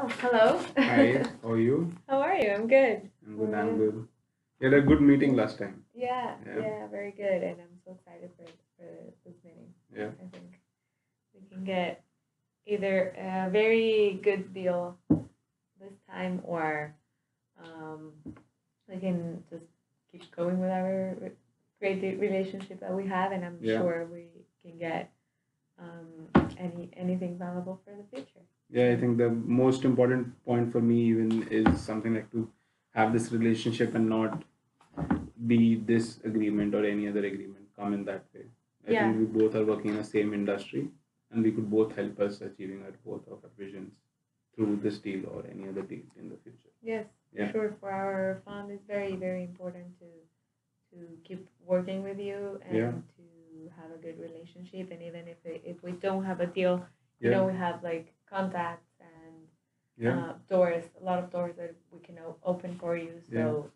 Oh, hello. Hi, how are you? How are you? I'm good. I'm How good, are I'm you? good. We had a good meeting last time. Yeah, Yeah, yeah, very good. And I'm so excited for this meeting. yeah, I think we can get either a very good deal this time or um, we can just keep going with our great relationship that we have. And I'm yeah. sure we can get anything valuable for the future. Yeah, I think the most important point for me even is something like to have this relationship and not be this agreement or any other agreement come in that way. I Yeah. think we both are working in the same industry and we could both help us achieving our both of our visions through this deal or any other deal in the future. Yes, Yeah, sure. For our fund, it's very, very important to keep working with you and yeah, to have a good relationship. And even if we don't have a deal, yeah, we have like contacts and yeah, doors, a lot of doors that we can open for you. yeah, So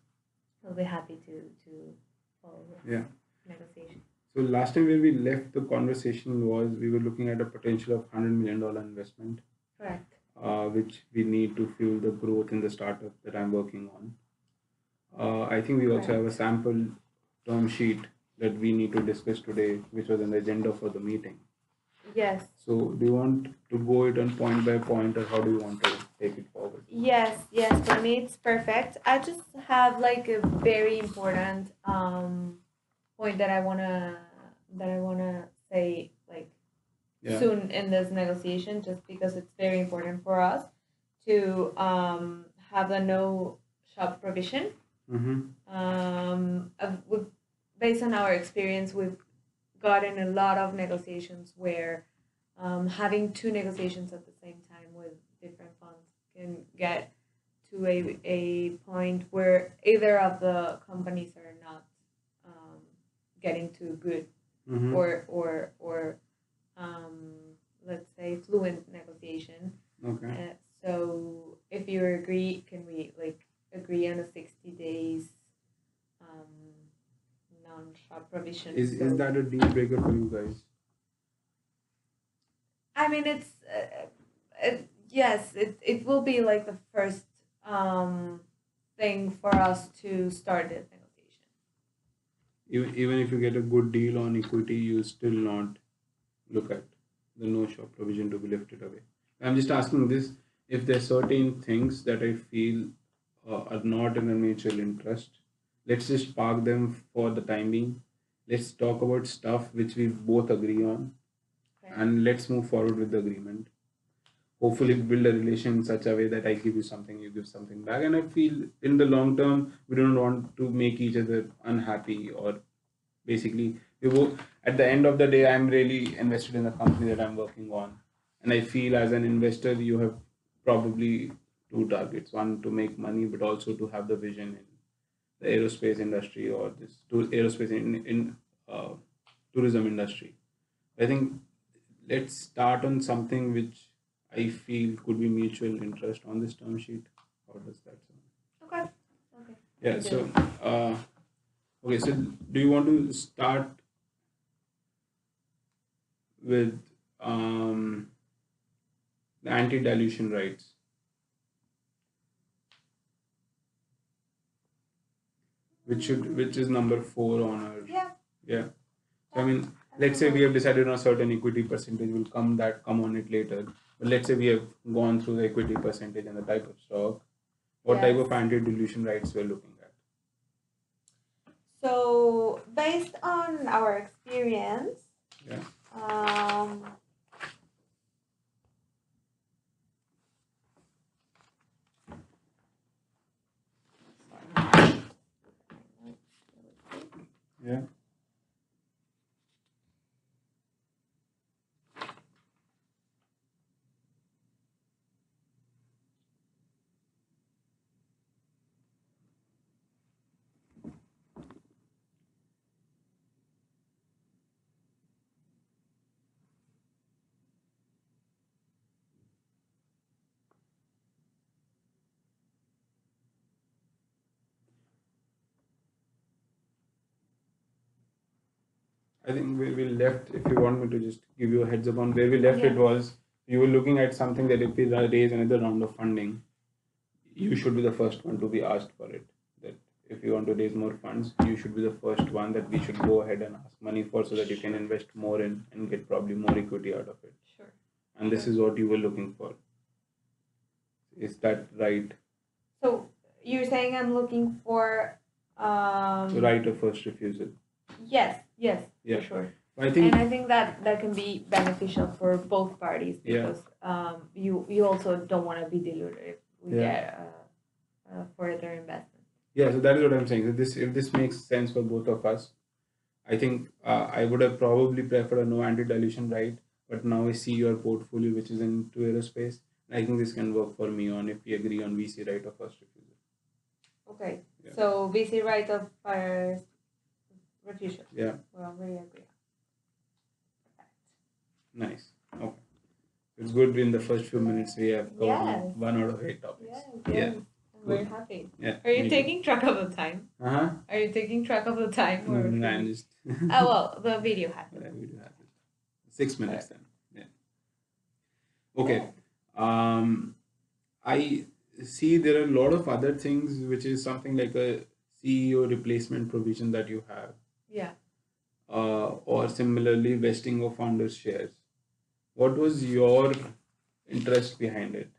we'll be happy to follow this yeah. negotiation. So last time when we left the conversation was we were looking at a potential of $100 million investment, Correct. which we need to fuel the growth in the startup that I'm working on. I think we also have a sample term sheet that we need to discuss today, which was on the agenda for the meeting. Yes. So do you want to go it on point by point, or how do you want to take it forward? Yes, yes, for me it's perfect. I just have like a very important point that I wanna say like Yeah. soon in this negotiation, just because it's very important for us to have the no shop provision. Mm-hmm. Based on our experience, we've gotten a lot of negotiations where having two negotiations at the same time with different funds can get to a point where either of the companies are not getting to good Mm-hmm. or let's say fluent negotiation. Okay. So if you agree, can we like agree on a 60 days non-shop provision? Is that a deal breaker for you guys? I mean, yes, it will be like the first thing for us to start this negotiation. Even if you get a good deal on equity, you still not look at the no shop provision to be lifted away. I'm just asking this if there are certain things that I feel are not in a mutual interest. Let's just park them for the time being. Let's talk about stuff which we both agree on, Okay. and let's move forward with the agreement. Hopefully, build a relation in such a way that I give you something, you give something back. And I feel in the long term, we don't want to make each other unhappy or basically we work at the end of the day. I'm really invested in the company that I'm working on, and I feel as an investor you have probably two targets: one to make money, but also to have the vision in the aerospace industry or this to aerospace in tourism industry. I think let's start on something which I feel could be mutual interest on this term sheet. How does that sound? Okay. Okay. Yeah, so okay, so do you want to start with the anti-dilution rights, which is number 4 on our yeah. So I mean, let's say we have decided on a certain equity percentage. Will come on it later. But let's say we have gone through the equity percentage and the type of stock. What type of anti-dilution rights we're looking at? So based on our experience, Yeah. Yeah. I think we left, if you want me to just give you a heads up on where we left, it was You were looking at something that if we raise another round of funding, you should be the first one to be asked for it. That if you want to raise more funds, you should be the first one that we should go ahead and ask money for, so that you can invest more in and get probably more equity out of it. Sure. And this is what you were looking for. Is that right? So you're saying I'm looking for Right of first refusal. Yes, Yeah. for sure. I think, And I think that can be beneficial for both parties, because you also don't want to be diluted if we get further investment. yeah, so that is what I'm saying. So if this makes sense for both of us, I think I would have probably preferred a no anti-dilution right, but now I see your portfolio which is into aerospace. I think this can work for me on if we agree on VC right of first refusal. Okay, Yeah. so VC right of first refusal. Yeah. We already agree. Nice. Okay. It's good in the first few minutes we have covered Yes. 1 out of 8 topics. Yes, Yeah. I'm very happy. Yeah. Are you me taking track of the time? too. Uh-huh. Are you taking track of the time? No, Or no, I'm just. oh well, the video happened. Yeah, we do have it. 6 minutes then. Yeah. Okay. I see there are a lot of other things which is something like a CEO replacement provision that you have, Yeah. or similarly vesting of founders' shares. What was your interest behind it?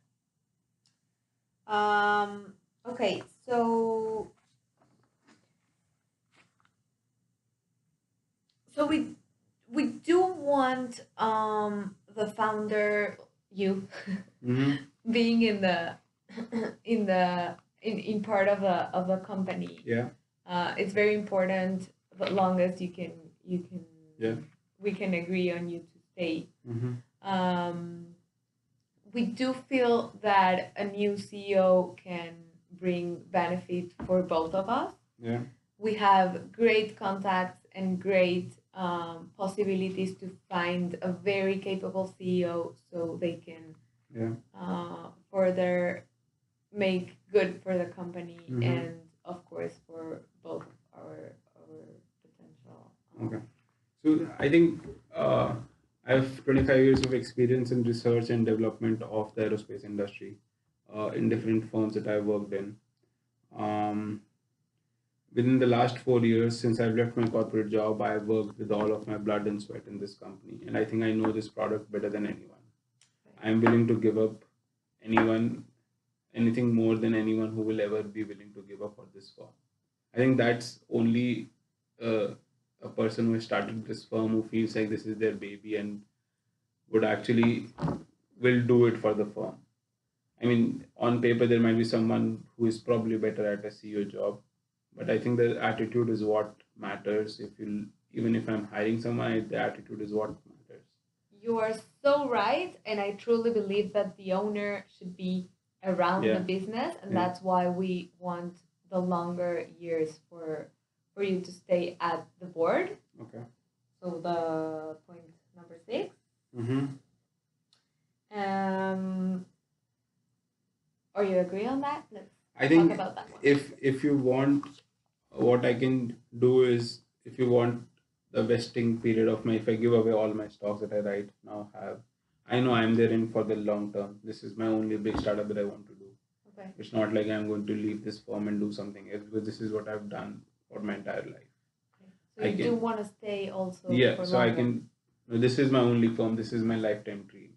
Okay, so we do want the founder, you, being in the in part of the company. Yeah. It's very important, but long as you can Yeah. we can agree on you to stay. Mm-hmm. We do feel that a new CEO can bring benefit for both of us. Yeah. We have great contacts and great possibilities to find a very capable CEO, so they can further make good for the company, and of course for both our potential. Okay. So I think I have 25 years of experience in research and development of the aerospace industry in different firms that I've worked in. Within the last 4 years, since I've left my corporate job, I've worked with all of my blood and sweat in this company. And I think I know this product better than anyone. I'm willing to give up anything more than anyone who will ever be willing to give up for this firm. I think that's only a person who has started this firm who feels like this is their baby and would actually will do it for the firm. I mean, on paper, there might be someone who is probably better at a CEO job, but I think the attitude is what matters. Even if I'm hiring someone, the attitude is what matters. You are so right, and I truly believe that the owner should be around the business, and that's why we want the longer years for you to stay at the board. Okay. So the point number 6. Or you agree on that? Let's talk about that one. If you want, what I can do is, if you want the vesting period of if I give away all my stocks that I right now have, I know I'm there in for the long term. This is my only big startup that I want to do. Okay. It's not like I'm going to leave this firm and do something else, because this is what I've done for my entire life. Okay. So you do want to stay also. Yeah. For so longer. I can. This is my only firm. This is my lifetime dream.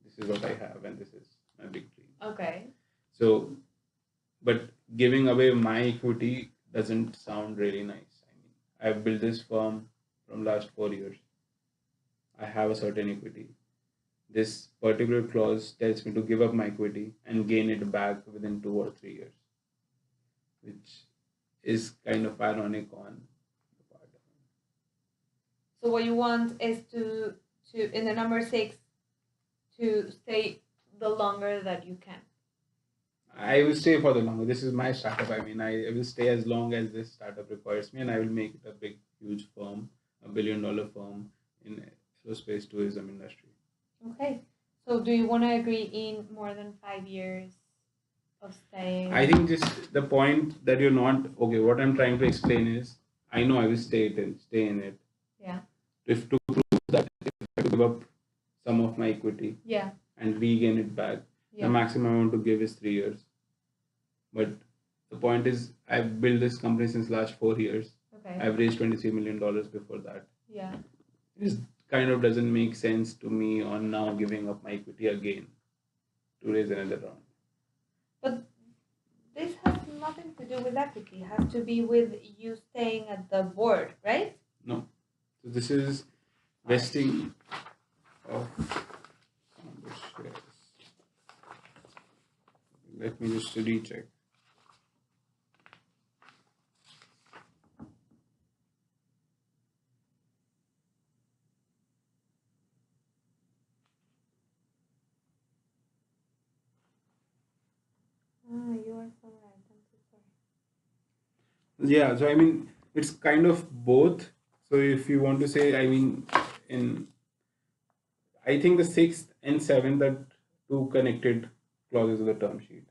This is what I have, and this is my big dream. Okay. So, but giving away my equity doesn't sound really nice. I mean, I've built this firm from last 4 years. I have a certain equity. This particular clause tells me to give up my equity and gain it back within 2 or 3 years, which is kind of ironic on the part of it. So what you want is to in the number 6 to stay the longer that you can. I will stay for the longer. This is my startup. I mean, I will stay as long as this startup requires me, and I will make it a big, huge firm, $1 billion firm in aerospace tourism industry. Okay. So do you want to agree in more than 5 years of staying? I think just the point that you're not okay. What I'm trying to explain is, I know I will stay in it. Yeah. If to prove that if I give up some of my equity Yeah. and regain it back. The Yeah. maximum I want to give is 3 years. But the point is, I've built this company since last 4 years. Okay. I've raised $23 million before that. Yeah. It kind of doesn't make sense to me on now giving up my equity again to raise another round. But this has nothing to do with equity. It has to be with you staying at the board, right? No. So this is vesting of shares. Let me just recheck. You are so right. I'm so sorry. Yeah, so I mean, it's kind of both. So if you want to say, I mean, I think the sixth and seventh are two connected clauses of the term sheet,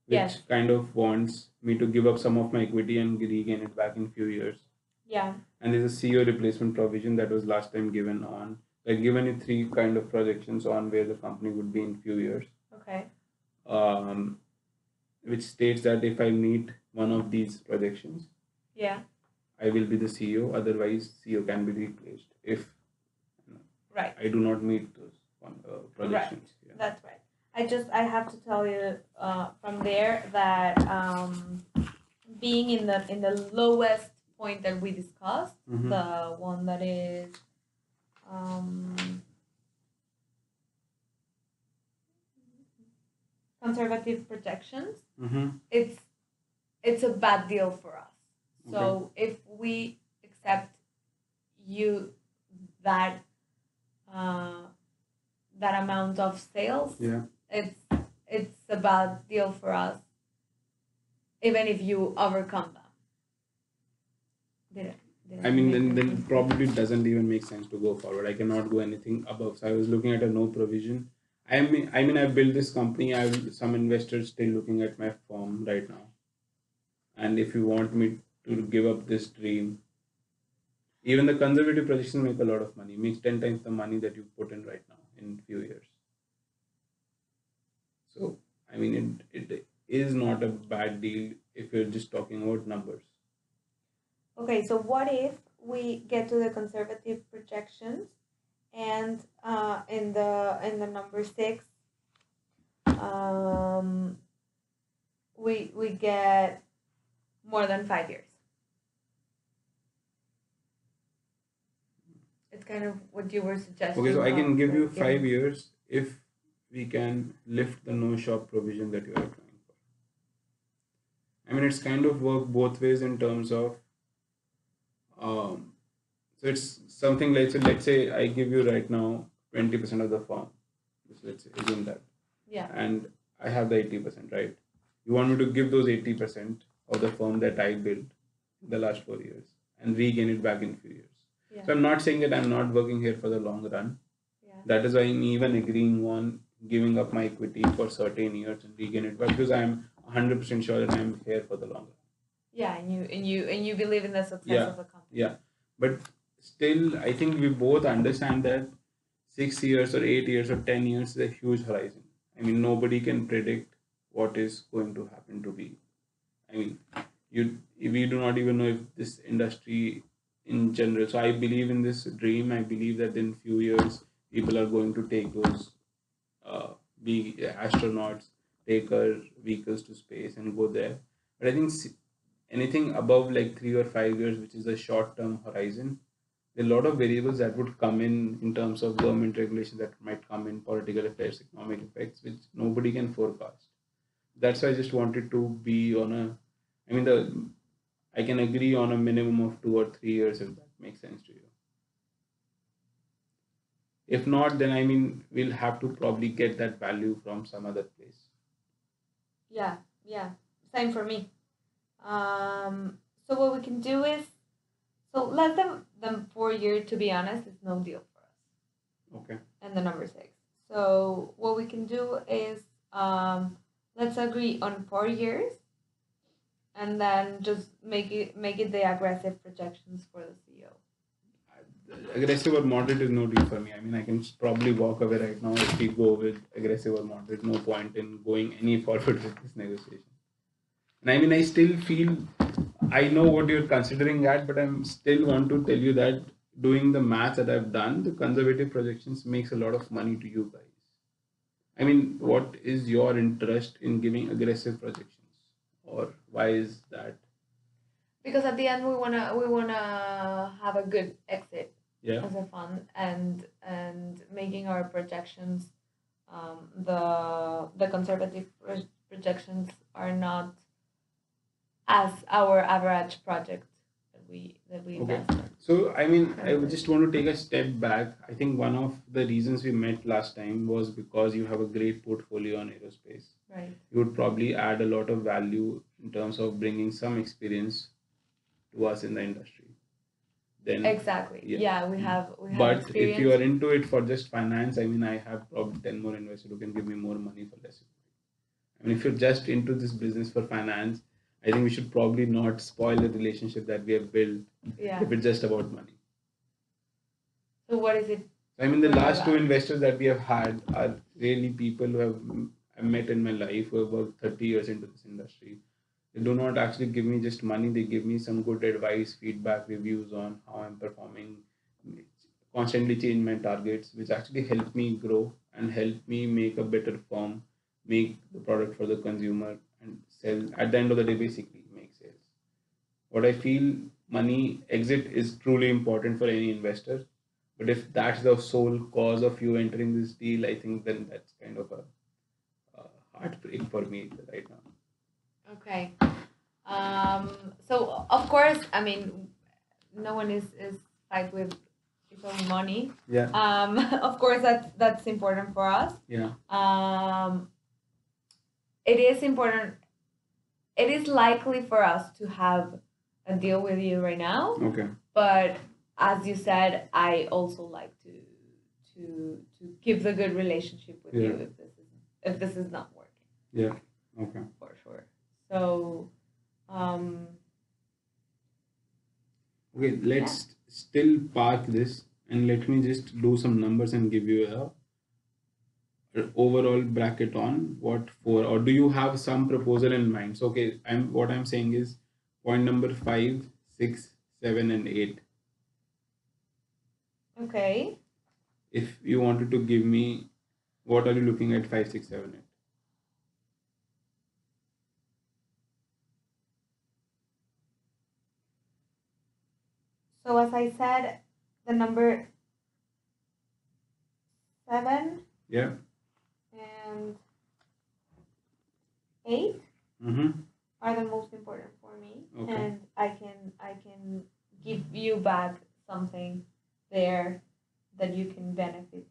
which Yes. kind of wants me to give up some of my equity and regain it back in few years. Yeah. And there's a CEO replacement provision that was last time given on, like given you three kind of projections on where the company would be in few years. Okay. Which states that if I meet one of these projections, Yeah. I will be the CEO. Otherwise, CEO can be replaced if Right. I do not meet those projections. Right. Yeah. That's right. I have to tell you from there that being in the lowest point that we discussed, the one that is conservative projections, it's a bad deal for us. So if we accept you that that amount of sales, it's a bad deal for us, even if you overcome them. I mean, then probably it doesn't even make sense to go forward. I cannot go anything above. So I was looking at a no provision. I mean, I've built this company. I have some investors still looking at my firm right now. And if you want me to give up this dream, even the conservative projections make a lot of money. It makes 10 times the money that you put in right now in few years. So, I mean, it is not a bad deal if you're just talking about numbers. Okay, so what if we get to the conservative projections and in the number 6, we get more than 5 years? It's kind of what you were suggesting. Okay, so I can give you 5 years if we can lift the no shop provision that you are applying for. I mean, it's kind of work both ways in terms of so it's something like, so let's say I give you right now 20% of the firm. Let's say, assume that. Yeah. And I have the 80%, right? You want me to give those 80% of the firm that I built in the last 4 years and regain it back in few years. Yeah. So I'm not saying that I'm not working here for the long run. Yeah. That is why I'm even agreeing on giving up my equity for certain years and regain it back, because I'm 100% sure that I'm here for the long run. Yeah, and you believe in the success of the company. Yeah, but still, I think we both understand that 6 years or 8 years or 10 years is a huge horizon. I mean, nobody can predict what is going to happen to be. I mean, we do not even know if this industry in general. So I believe in this dream. I believe that in few years, people are going to take those be astronauts, take our vehicles to space and go there. But I think anything above like 3 or 5 years, which is a short-term horizon, there are a lot of variables that would come in terms of government regulation that might come in, political effects, economic effects, which nobody can forecast. That's why I just wanted to be on a, I mean, I can agree on a minimum of 2 or 3 years if that makes sense to you. If not, then I mean, we'll have to probably get that value from some other place. Yeah, same for me. So what we can do is, so less than 4 years, to be honest, is no deal for us. Okay. And the number 6. So what we can do is, let's agree on 4 years, and then just make it the aggressive projections for the CEO. aggressive or moderate is no deal for me. I mean, I can probably walk away right now if we go with aggressive or moderate. No point in going any forward with this negotiation. And I mean, I still feel I know what you're considering at, but I'm still want to tell you that doing the math that I've done, the conservative projections makes a lot of money to you guys. I mean, what is your interest in giving aggressive projections, or why is that? Because at the end we wanna have a good exit Yeah. as a fund, and making our projections, the conservative projections are not as our average project that we Okay. invest in. So, I mean, I would just want to take a step back. I think one of the reasons we met last time was because you have a great portfolio on aerospace. Right. You would probably add a lot of value in terms of bringing some experience to us in the industry. Then, Exactly. yeah. Yeah, we have But if you experience. are into it for just finance, I mean, I have probably 10 more investors who can give me more money for less. I mean, if you're just into this business for finance, I think we should probably not spoil the relationship that we have built Yeah. if it's just about money. So what is it? I mean, the going last two about? investors that we have had are really people who have I met in my life who have worked 30 years into this industry. They do not actually give me just money, they give me some good advice, feedback, reviews on how I'm performing, constantly change my targets, which actually help me grow and help me make a better firm, make the product for the consumer, and sell at the end of the day, basically make sales. What I feel, money exit is truly important for any investor. But if that's the sole cause of you entering this deal, I think then that's kind of a heartbreak for me right now. Okay. So of course, I mean, no one is fight with his own money. Yeah. Of course, that's important for us. Yeah. It is important. It is likely for us to have a deal with you right now. Okay. But as you said, I also like to keep the good relationship with Yeah. you if this is not working. Yeah. Okay. For sure. So, Okay, let's still park this and let me just do some numbers and give you a overall bracket on what for, or do you have some proposal in mind? So okay, what I'm saying is point number 5, 6, 7, and 8. okay. If you wanted to give me, what are you looking at 5, 6, 7, 8? So as I said, the number 7 Yeah. and 8 Mm-hmm. are the most important for me, Okay. and I can give you back something there that you can benefit,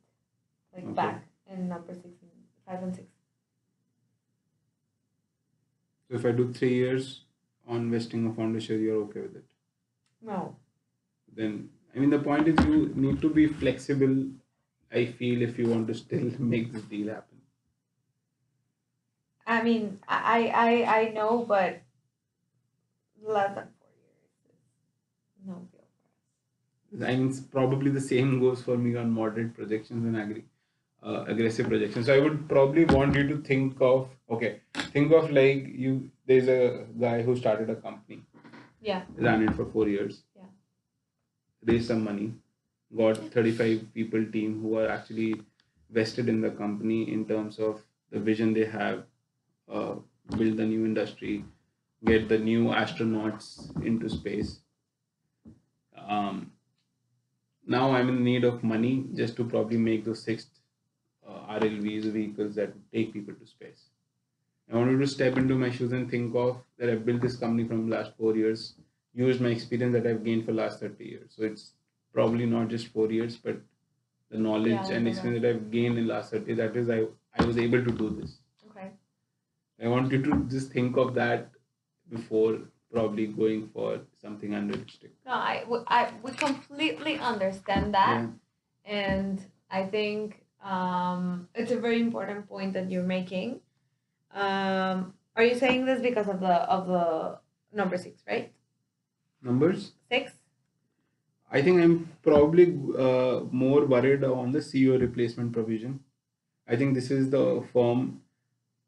like Okay. back in number 6 and 5 and 6. So if I do 3 years on vesting of founder share, you're okay with it? No. Then I mean the point is you need to be flexible. I feel if you want to still make this deal happen. I mean, I know, but less than 4 years is no deal for us. I mean, probably the same goes for me on moderate projections and aggressive projections. So I would probably want you to think of like you. There's a guy who started a company. Yeah. Ran it for 4 years. Yeah. Raised some money, got 35 people team who are actually vested in the company in terms of the vision they have, build the new industry, get the new astronauts into space. Now I'm in need of money just to probably make those 6 RLVs, vehicles that would take people to space. I wanted to step into my shoes and think of that I've built this company from the last 4 years, used my experience that I've gained for the last 30 years. So it's probably not just 4 years, but the knowledge and experience that I've gained in the last 30, that is, I was able to do this. Okay. I want you to just think of that before probably going for something unrealistic. No, we completely understand that, and I think it's a very important point that you're making. Are you saying this because of the number 6, right? Numbers? 6? I think I'm probably more worried on the CEO replacement provision. I think this is the firm.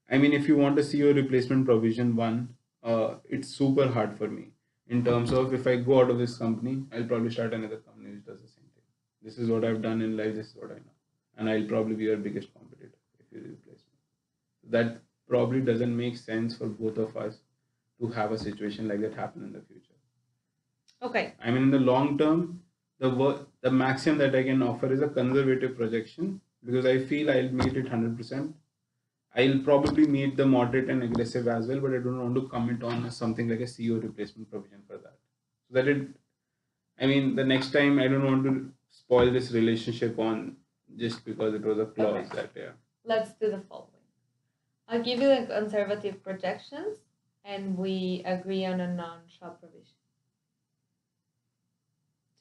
I mean, if you want a CEO replacement provision, it's super hard for me in terms of if I go out of this company, I'll probably start another company which does the same thing. This is what I've done in life. This is what I know, and I'll probably be your biggest competitor if you replace me. That probably doesn't make sense for both of us to have a situation like that happen in the future. Okay. I mean, in the long term, the maximum that I can offer is a conservative projection because I feel I'll meet it 100%. I'll probably meet the moderate and aggressive as well, but I don't want to commit on something like a CEO replacement provision for that. So that I mean, the next time I don't want to spoil this relationship on just because it was a clause that, yeah. Let's do the following. I'll give you the conservative projections and we agree on a non-shop provision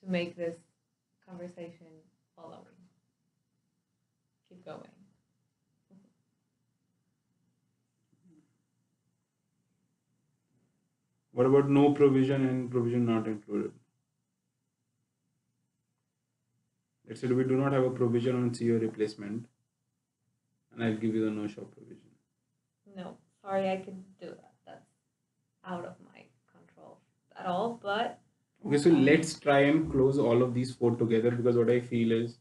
to make this conversation following. Keep going. What about no provision and provision not included? Let's say we do not have a provision on CEO replacement, and I'll give you the no shop provision. No, sorry, I couldn't do that. That's out of my control at all. But okay, so let's try and close all of these four together because what I feel is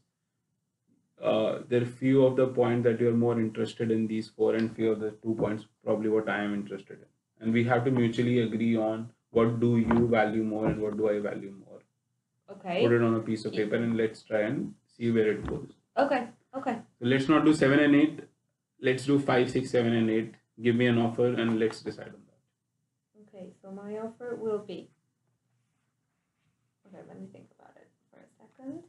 there are few of the points that you're more interested in these four, and few of the 2 points probably what I am interested in, and we have to mutually agree on what do you value more and what do I value more. Okay. Put it on a piece of paper and let's try and see where it goes. Okay. Okay. So let's not do 7 and 8. Let's do 5, 6, 7, and 8. Give me an offer and let's decide on that. Okay, so my offer will be. Okay, let me think about it for a second.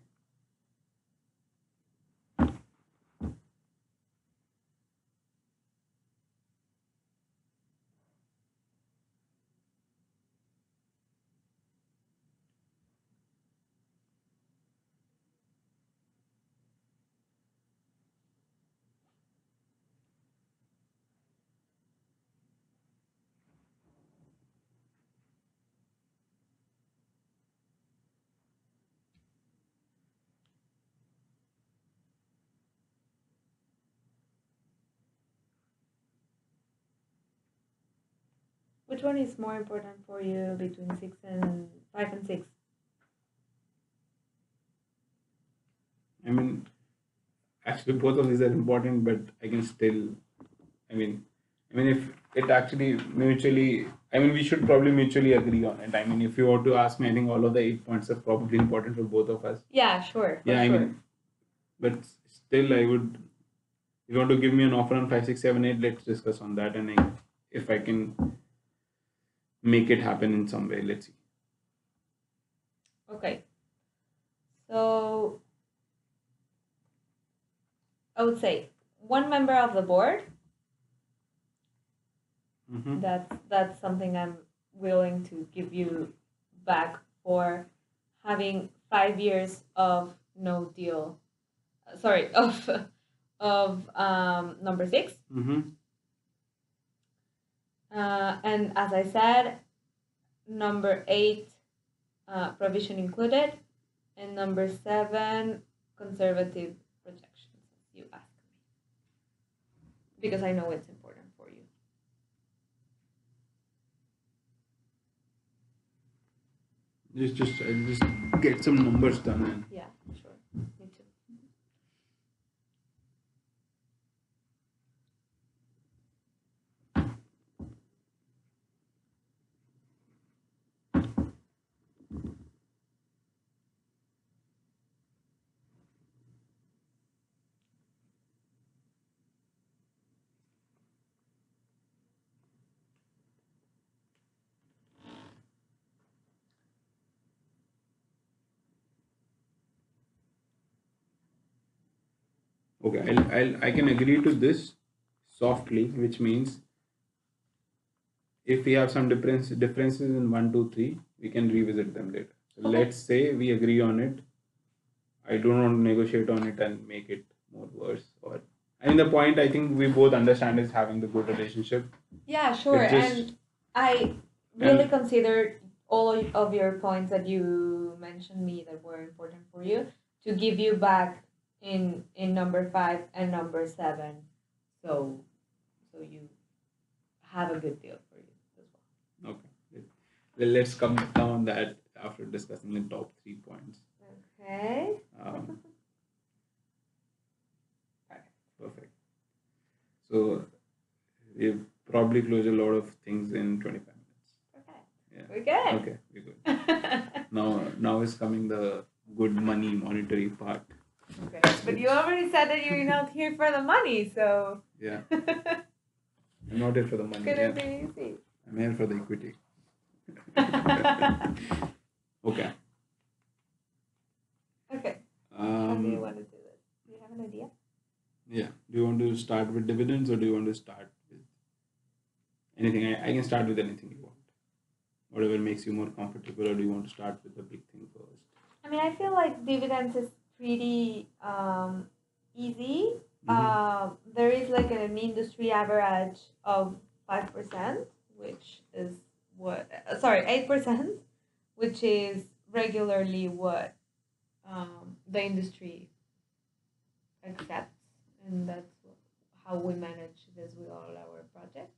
Which one is more important for you between 5 and 6? I mean, actually, both of these are important, but I can still. I mean, if it actually mutually, we should probably mutually agree on it. I mean, if you want to ask me, I think all of the 8 points are probably important for both of us. Yeah, sure. Yeah, sure. But still, I would. If you want to give me an offer on 5, 6, 7, 8, let's discuss on that, and if I can make it happen in some way, let's see. Okay. So I would say one member of the board. Mm-hmm. That's something I'm willing to give you back for having 5 years of no deal. Sorry, of number 6. Mm-hmm. And as I said, number 8 provision included, and number 7 conservative projections, as you asked me, because I know it's important for you. I'll just get some numbers done. And yeah, sure. Me too. okay, I can agree to this softly, which means if we have some differences in 1, 2, 3, we can revisit them later. So Okay. let's say we agree on it. I don't want to negotiate on it and make it more worse. The point I think we both understand is having the good relationship. Yeah, sure. And I really considered all of your points that you mentioned me that were important for you to give you back in number 5 and number 7, so you have a good deal for you as well. Okay. Well, let's come down that after discussing the top 3 points. Okay. Perfect. So we've probably closed a lot of things in 25 minutes. Okay. Yeah. We're good. Okay, we're good. Now is coming the good money monetary part. Okay. But you already said that you're not here for the money, so. Yeah. I'm not here for the money. It's gonna be easy. I'm here for the equity. Okay. Okay. How do you want to do this? Do you have an idea? Yeah. Do you want to start with dividends or do you want to start with anything? I can start with anything you want. Whatever makes you more comfortable, or do you want to start with the big thing first? I mean, I feel like dividends is pretty easy. There is like an industry average of 5%, which is 8%, which is regularly what the industry accepts, and that's how we manage this with all our projects.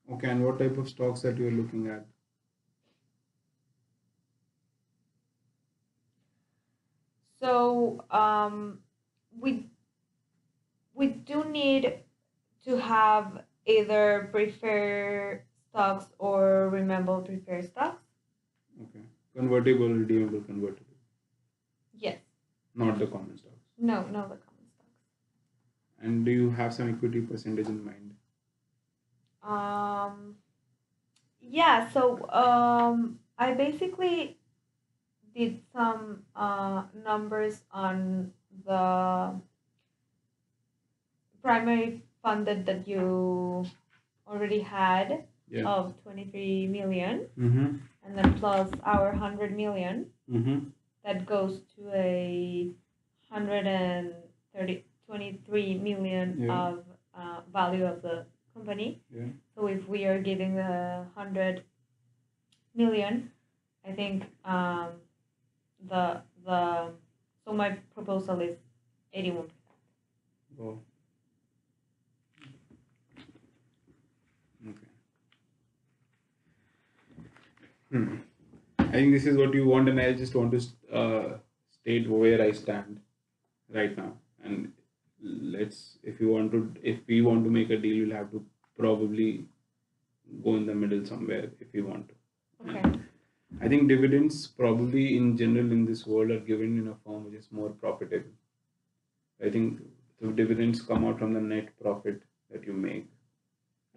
Okay, and what type of stocks that you're looking at? So we do need to have either preferred stocks or remember preferred stocks. Okay. Convertible, redeemable, convertible. Yes. Not the common stocks. No, the common stocks. And do you have some equity percentage in mind? Yeah, so I basically did some numbers on the primary funded that you already had of 23 million, and then plus our 100 million, that goes to a 23 million of value of the company. Yeah. So if we are giving the 100 million, I think so my proposal is 81%. Wow. Okay. I think this is what you want, and I just want to state where I stand right now. And if we want to make a deal, we'll have to probably go in the middle somewhere if we want to. Okay. And I think dividends probably in general in this world are given in a form which is more profitable. I think the dividends come out from the net profit that you make,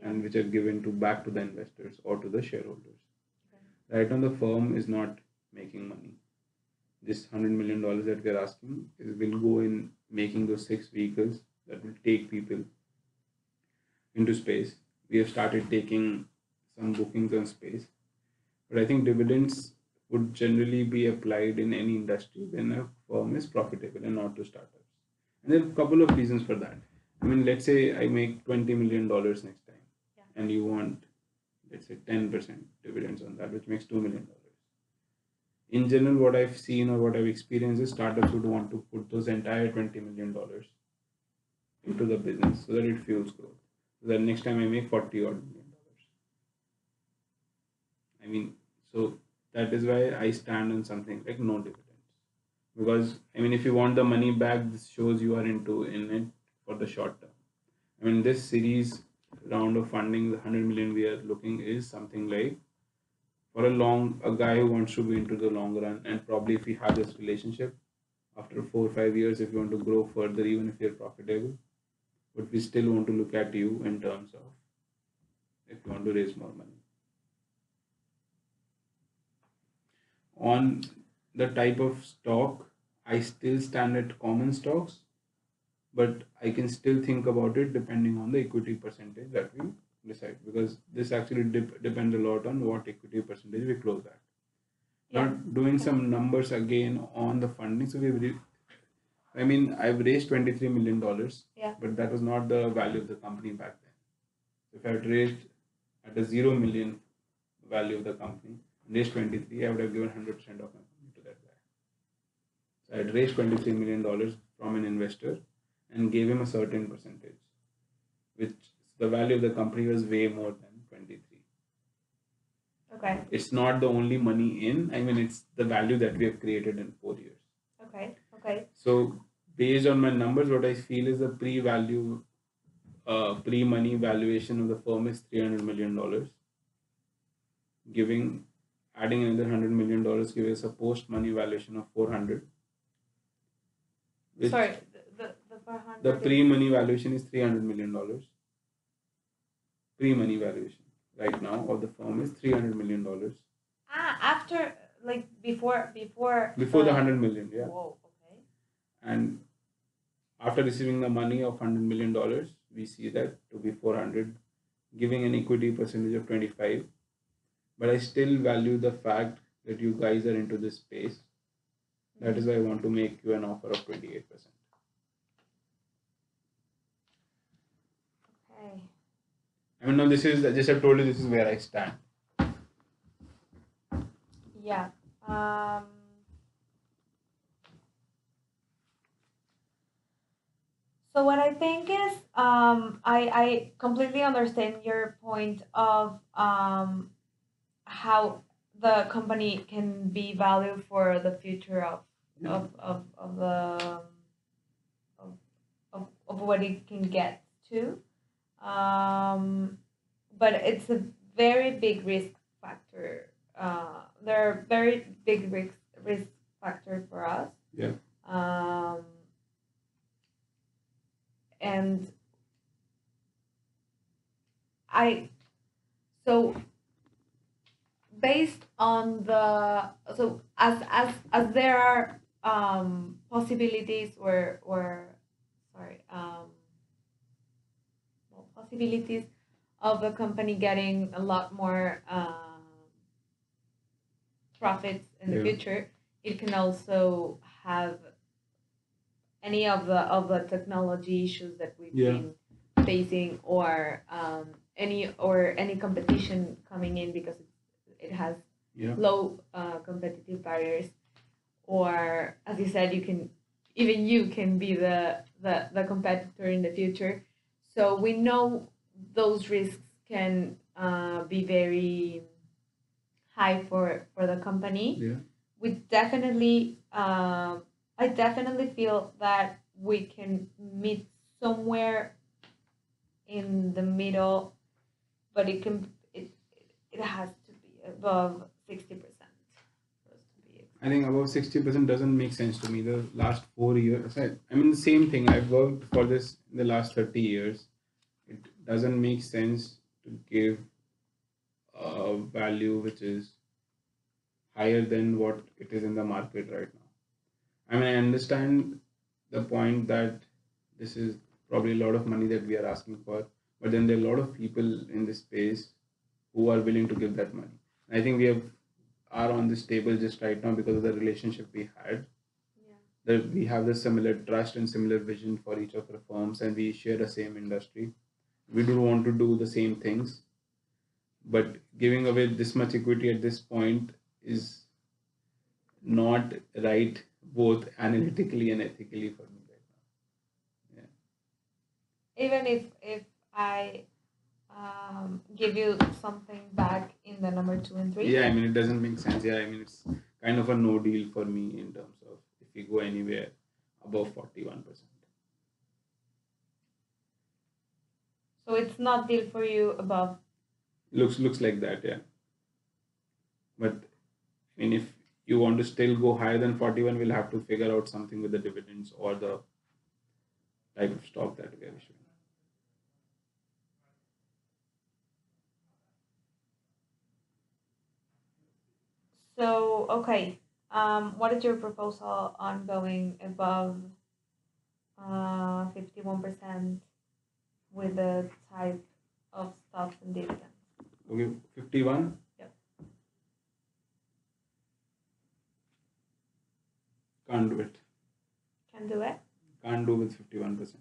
and which are given back to the investors or to the shareholders. Okay. Right now, the firm is not making money. This $100 million that we're asking will go in making those 6 vehicles that will take people into space. We have started taking some bookings on space, but I think dividends would generally be applied in any industry when a firm is profitable and not to startups. And there are a couple of reasons for that. I mean, let's say I make $20 million next time, and you want, let's say, 10% dividends on that, which makes $2 million. In general, what I've seen or what I've experienced is startups would want to put those entire $20 million into the business so that it fuels growth. So that next time I make $40 odd million. I mean, so that is why I stand on something like no dividends. Because, I mean, if you want the money back, this shows you are in it for the short term. I mean, this series round of funding, the 100 million we are looking, is something like for a guy who wants to be into the long run, and probably if we have this relationship after 4 or 5 years, if you want to grow further, even if you're profitable, but we still want to look at you in terms of if you want to raise more money. On the type of stock, I still stand at common stocks, but I can still think about it depending on the equity percentage that we decide, because this actually depends a lot on what equity percentage we close at. Now, doing some numbers again on the funding. So I've raised $23 million, but that was not the value of the company back then. So if I had raised at a 0 million value of the company, raised 23, I would have given 100% of my money to that guy. So I had raised $23 million from an investor and gave him a certain percentage, which the value of the company was way more than 23. Okay. It's not the only money in, I mean, it's the value that we have created in 4 years. Okay. Okay. So based on my numbers, what I feel is the pre-money valuation of the firm is $300 million. Adding another $100 million gives us a post-money valuation of 400. Sorry, the 400. The pre-money valuation is $300 million. Pre-money valuation right now of the firm is $300 million. After, like, before the 100 million, yeah. Whoa, okay. And after receiving the money of $100 million, we see that to be 400, giving an equity percentage of 25. But I still value the fact that you guys are into this space. That is why I want to make you an offer of 28%. Okay. I mean, no, this is, I just have told you this is where I stand. Yeah. So what I think is, I completely understand your point of how the company can be valued for the future of the of what it can get to. But it's a very big risk factor. There are very big risk factors for us. Yeah. And so based on as there are possibilities possibilities of the company getting a lot more profits in the future, it can also have any of the technology issues that we've been facing, or any competition coming in because it has low competitive barriers, or as you said, you can be the competitor in the future. So we know those risks can be very high for the company. Yeah. We definitely I definitely feel that we can meet somewhere in the middle, but it has to be above 60%. I think above 60% doesn't make sense to me. The last 4 years, I mean, the same thing. I've worked for this in the last 30 years. It doesn't make sense to give a value which is higher than what it is in the market right now. I mean, I understand the point that this is probably a lot of money that we are asking for, but then there are a lot of people in this space who are willing to give that money. I think we are on this table just right now because of the relationship we had. That we have the similar trust and similar vision for each of our firms, and we share the same industry. We do want to do the same things, but giving away this much equity at this point is not right, both analytically and ethically, for me right now. Yeah. Even if I give you something back in the number 2 and 3. Yeah, I mean, it doesn't make sense. Yeah, I mean, it's kind of a no deal for me in terms of if we go anywhere above 41%. So it's not deal for you above. Looks like that, yeah. But I mean, if you want to still go higher than 41, we'll have to figure out something with the dividends or the type of stock that we are issuing. So, okay, what is your proposal on going above 51% with the type of stocks and dividends? Okay, 51? Yep. Can't do it. Can do it? Can't do with 51%.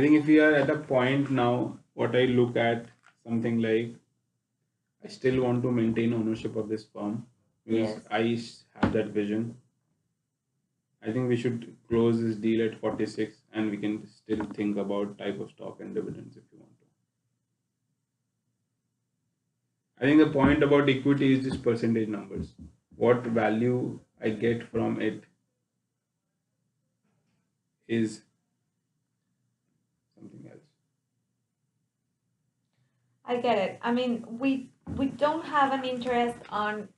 I think if we are at a point now, what I look at something like I still want to maintain ownership of this firm because Yes. have that vision. I think we should close this deal at 46 and we can still think about type of stock and dividends if you want to. I think the point about equity is just percentage numbers. What value I get from it is something else. I get it. I mean, we don't have an interest on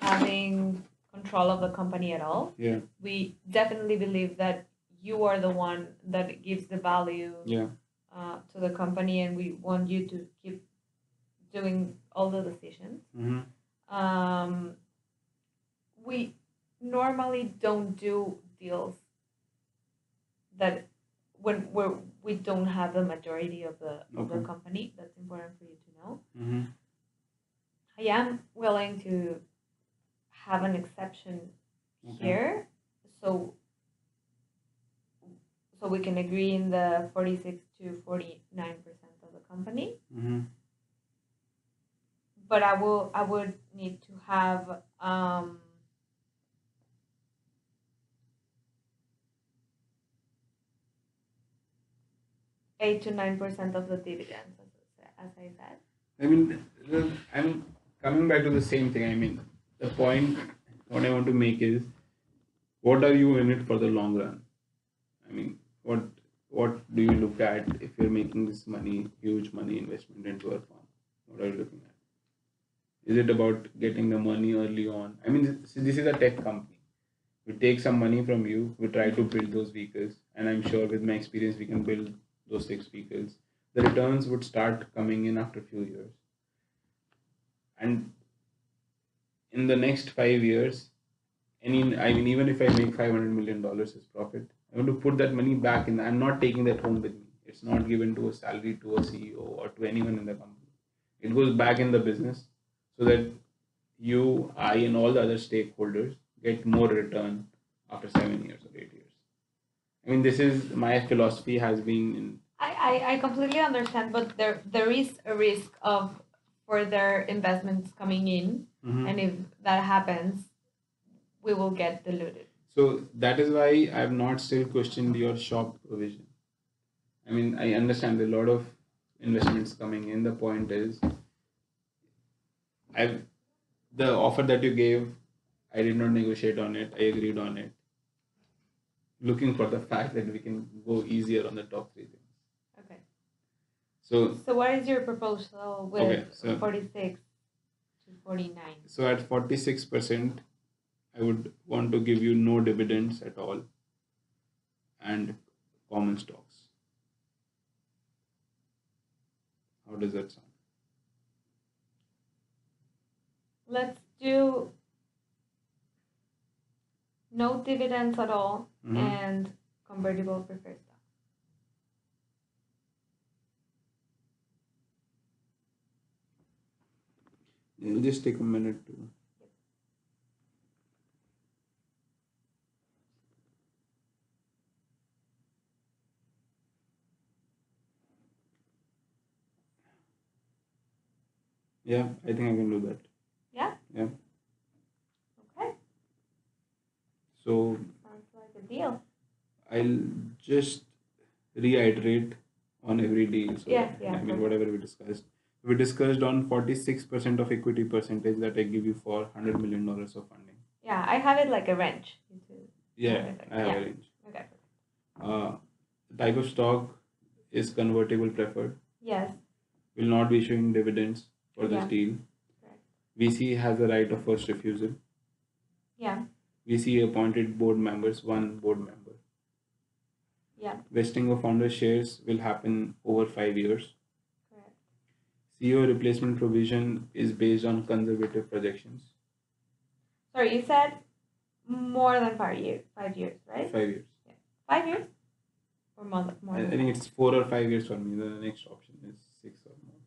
having control of the company at all. Yeah, We definitely believe that you are the one that gives the value yeah, to the company, and we want you to keep doing all the decisions. mm-hmm. We normally don't do deals that where we don't have the majority of the Okay. company. That's important for you to know. Mm-hmm. I am willing to have an exception Okay. here, so we can agree in the 46 to 49% of the company. Mm-hmm. But I would need to have 8 to 9% of the dividends, as I said. I mean, I'm coming back to the same thing. I mean, the point what I want to make is, what are you in it for the long run? I mean, what do you look at if you're making this money, huge money investment into a firm? What are you looking at? Is it about getting the money early on? I mean, this is a tech company. We take some money from you, we try to build those vehicles, and I'm sure with my experience, we can build those 6 vehicles. The returns would start coming in after a few years. And in the next 5 years, even if I make $500 million as profit, I want to put that money back in. I'm not taking that home with me. It's not given to a salary to a CEO or to anyone in the company. It goes back in the business so that you, I, and all the other stakeholders get more return after 7 years or 8 years. I mean, this is my philosophy has been in. I completely understand, but there is a risk of further investments coming in, Mhm. and if that happens, we will get diluted. So that is why I've not still questioned your shop provision. I mean, I understand a lot of investments coming in. The point is, I've the offer that you gave, I did not negotiate on it. I agreed on it, looking for the fact that we can go easier on the top 3 things. Okay. So what is your proposal with Okay, so- 46 to 49? So at 46%, I would want to give you no dividends at all and common stocks. How does that sound? Let's do no dividends at all Mhm. and convertible preferred stock. It'll just take a minute to. Yeah, I think I can do that. Yeah? Yeah. Okay. So Sounds like a deal. I'll just reiterate on every deal. So Yeah, I mean, perfect. whatever we discussed. We discussed on 46% of equity percentage that I give you for $100 million of funding. Yeah, I have it like a range. Yeah, I have Yeah. a range. Okay. The type of stock is convertible preferred. Yes. Will not be issuing dividends for this Yeah. deal. Correct. VC has the right of first refusal. Yeah. VC appointed board members, one board member. Yeah. Vesting of founder shares will happen over 5 years. Correct. CEO replacement provision is based on conservative projections. Sorry, you said more than 5 years, right? 5 years. Yeah. 5 years? Or more I than think that? it's 4 or 5 years for me. The next option is 6 or more.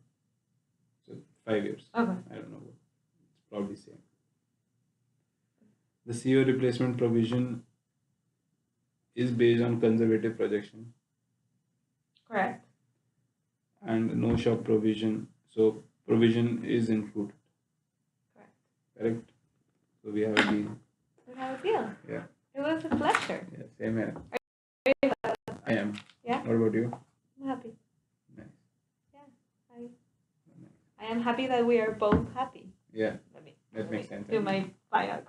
So 5 years. Okay. I don't know. It's probably same. The CEO replacement provision is based on conservative projection. Correct. and no shop provision. So provision is included. Correct. Correct. So we have a deal. We have a deal. Yeah. It was a pleasure. Yeah. Same here. Are you happy? I am. Yeah. What about you? I'm happy. Nice. Yeah. I am happy that we are both happy. Yeah. Let me That makes sense. do my final